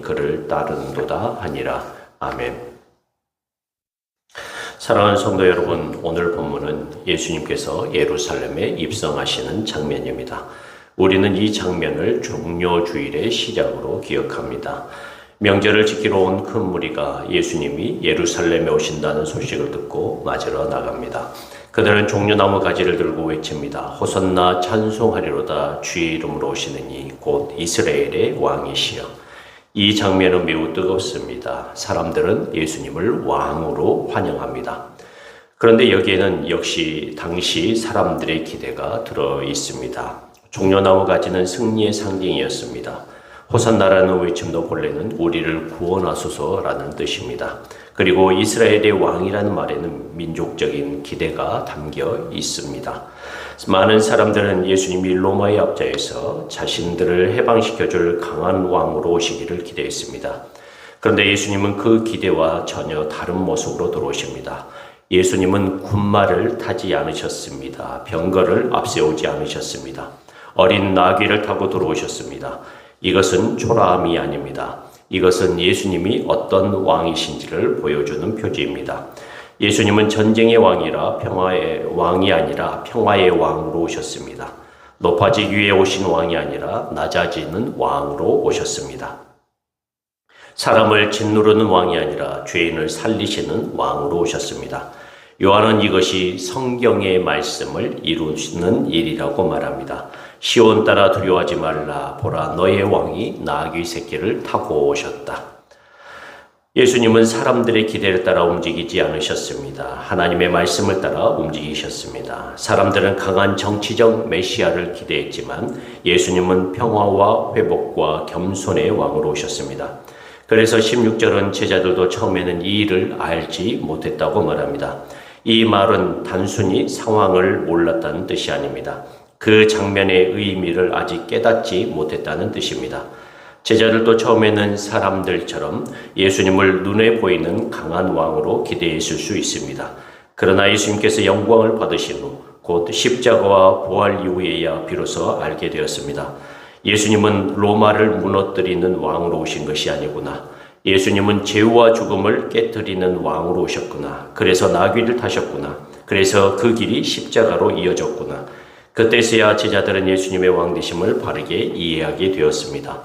그를 따르는도다 하니라. 아멘. 사랑하는 성도 여러분, 오늘 본문은 예수님께서 예루살렘에 입성하시는 장면입니다. 우리는 이 장면을 종료주일의 시작으로 기억합니다. 명절을 지키러 온 큰 무리가 예수님이 예루살렘에 오신다는 소식을 듣고 맞으러 나갑니다. 그들은 종려나무 가지를 들고 외칩니다. 호산나 찬송하리로다 주의 이름으로 오시느니 곧 이스라엘의 왕이시여. 이 장면은 매우 뜨겁습니다. 사람들은 예수님을 왕으로 환영합니다. 그런데 여기에는 역시 당시 사람들의 기대가 들어 있습니다. 종려나무 가지는 승리의 상징이었습니다. 호산나라는 외침도 본래는 우리를 구원하소서라는 뜻입니다. 그리고 이스라엘의 왕이라는 말에는 민족적인 기대가 담겨 있습니다. 많은 사람들은 예수님이 로마의 압자에서 자신들을 해방시켜줄 강한 왕으로 오시기를 기대했습니다. 그런데 예수님은 그 기대와 전혀 다른 모습으로 들어오십니다. 예수님은 군마를 타지 않으셨습니다. 병거를 앞세우지 않으셨습니다. 어린 나귀를 타고 들어오셨습니다. 이것은 초라함이 아닙니다. 이것은 예수님이 어떤 왕이신지를 보여주는 표지입니다. 예수님은 전쟁의 왕이라 평화의 왕이 아니라 평화의 왕으로 오셨습니다. 높아지기 위해 오신 왕이 아니라 낮아지는 왕으로 오셨습니다. 사람을 짓누르는 왕이 아니라 죄인을 살리시는 왕으로 오셨습니다. 요한은 이것이 성경의 말씀을 이루시는 일이라고 말합니다. 시온 따라 두려워하지 말라. 보라, 너의 왕이 나귀 새끼를 타고 오셨다. 예수님은 사람들의 기대를 따라 움직이지 않으셨습니다. 하나님의 말씀을 따라 움직이셨습니다. 사람들은 강한 정치적 메시아를 기대했지만 예수님은 평화와 회복과 겸손의 왕으로 오셨습니다. 그래서 16절은 제자들도 처음에는 이 일을 알지 못했다고 말합니다. 이 말은 단순히 상황을 몰랐다는 뜻이 아닙니다. 그 장면의 의미를 아직 깨닫지 못했다는 뜻입니다. 제자들도 처음에는 사람들처럼 예수님을 눈에 보이는 강한 왕으로 기대했을 수 있습니다. 그러나 예수님께서 영광을 받으신 후 곧 십자가와 부활 이후에야 비로소 알게 되었습니다. 예수님은 로마를 무너뜨리는 왕으로 오신 것이 아니구나. 예수님은 죄와 죽음을 깨뜨리는 왕으로 오셨구나. 그래서 나귀를 타셨구나. 그래서 그 길이 십자가로 이어졌구나. 그때서야 제자들은 예수님의 왕되심을 바르게 이해하게 되었습니다.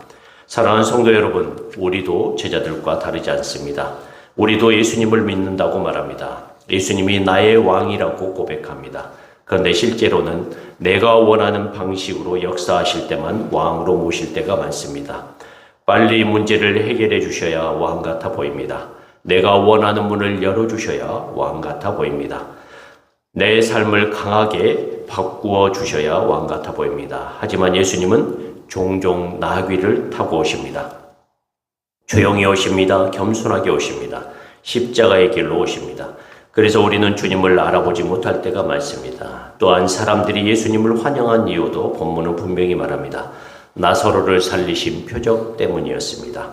사랑하는 성도 여러분, 우리도 제자들과 다르지 않습니다. 우리도 예수님을 믿는다고 말합니다. 예수님이 나의 왕이라고 고백합니다. 그런데 실제로는 내가 원하는 방식으로 역사하실 때만 왕으로 모실 때가 많습니다. 빨리 문제를 해결해 주셔야 왕 같아 보입니다. 내가 원하는 문을 열어주셔야 왕 같아 보입니다. 내 삶을 강하게 바꾸어 주셔야 왕 같아 보입니다. 하지만 예수님은 종종 나귀를 타고 오십니다. 조용히 오십니다. 겸손하게 오십니다. 십자가의 길로 오십니다. 그래서 우리는 주님을 알아보지 못할 때가 많습니다. 또한 사람들이 예수님을 환영한 이유도 본문은 분명히 말합니다. 나사로를 살리신 표적 때문이었습니다.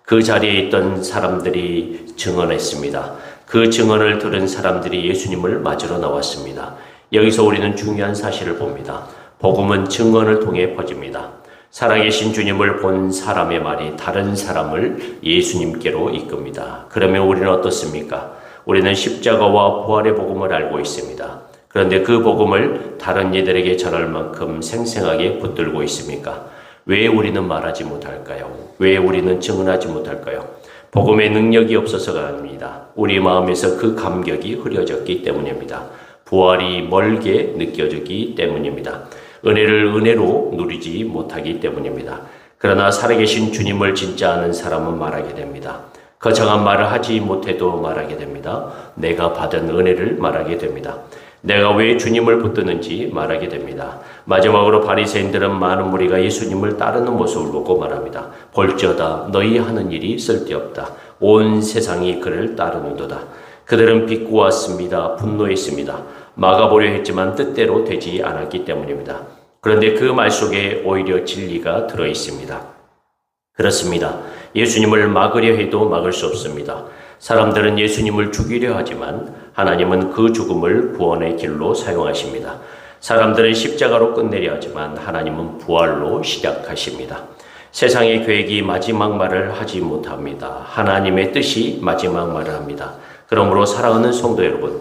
그 자리에 있던 사람들이 증언했습니다. 그 증언을 들은 사람들이 예수님을 맞으러 나왔습니다. 여기서 우리는 중요한 사실을 봅니다. 복음은 증언을 통해 퍼집니다. 살아계신 주님을 본 사람의 말이 다른 사람을 예수님께로 이끕니다. 그러면 우리는 어떻습니까? 우리는 십자가와 부활의 복음을 알고 있습니다. 그런데 그 복음을 다른 이들에게 전할 만큼 생생하게 붙들고 있습니까? 왜 우리는 말하지 못할까요? 왜 우리는 증언하지 못할까요? 복음의 능력이 없어서가 아닙니다. 우리 마음에서 그 감격이 흐려졌기 때문입니다. 부활이 멀게 느껴지기 때문입니다. 은혜를 은혜로 누리지 못하기 때문입니다. 그러나 살아계신 주님을 진짜 아는 사람은 말하게 됩니다. 거창한 말을 하지 못해도 말하게 됩니다. 내가 받은 은혜를 말하게 됩니다. 내가 왜 주님을 붙드는지 말하게 됩니다. 마지막으로 바리새인들은 많은 무리가 예수님을 따르는 모습을 보고 말합니다. 볼지어다 너희 하는 일이 쓸데없다. 온 세상이 그를 따르는도다. 그들은 비꼬았습니다. 분노했습니다. 막아보려 했지만 뜻대로 되지 않았기 때문입니다. 그런데 그 말 속에 오히려 진리가 들어 있습니다. 그렇습니다. 예수님을 막으려 해도 막을 수 없습니다. 사람들은 예수님을 죽이려 하지만 하나님은 그 죽음을 구원의 길로 사용하십니다. 사람들은 십자가로 끝내려 하지만 하나님은 부활로 시작하십니다. 세상의 계획이 마지막 말을 하지 못합니다. 하나님의 뜻이 마지막 말을 합니다. 그러므로 사랑하는 성도 여러분,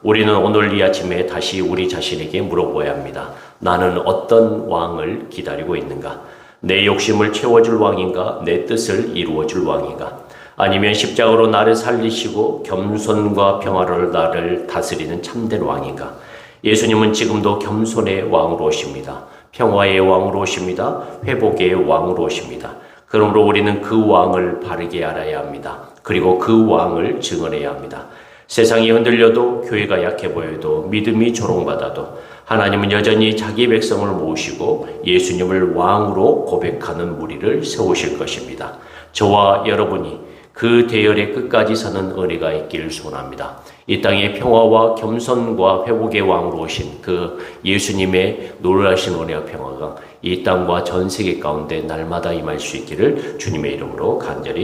우리는 오늘 이 아침에 다시 우리 자신에게 물어보아야 합니다. 나는 어떤 왕을 기다리고 있는가? 내 욕심을 채워줄 왕인가? 내 뜻을 이루어줄 왕인가? 아니면 십자가로 나를 살리시고 겸손과 평화를 나를 다스리는 참된 왕인가? 예수님은 지금도 겸손의 왕으로 오십니다. 평화의 왕으로 오십니다. 회복의 왕으로 오십니다. 그러므로 우리는 그 왕을 바르게 알아야 합니다. 그리고 그 왕을 증언해야 합니다. 세상이 흔들려도 교회가 약해 보여도 믿음이 조롱받아도 하나님은 여전히 자기 백성을 모으시고 예수님을 왕으로 고백하는 무리를 세우실 것입니다. 저와 여러분이 그 대열의 끝까지 서는 은혜가 있기를 소원합니다. 이 땅에 평화와 겸손과 회복의 왕으로 오신 그 예수님의 놀라신 은혜와 평화가 이 땅과 전 세계 가운데 날마다 임할 수 있기를 주님의 이름으로 간절히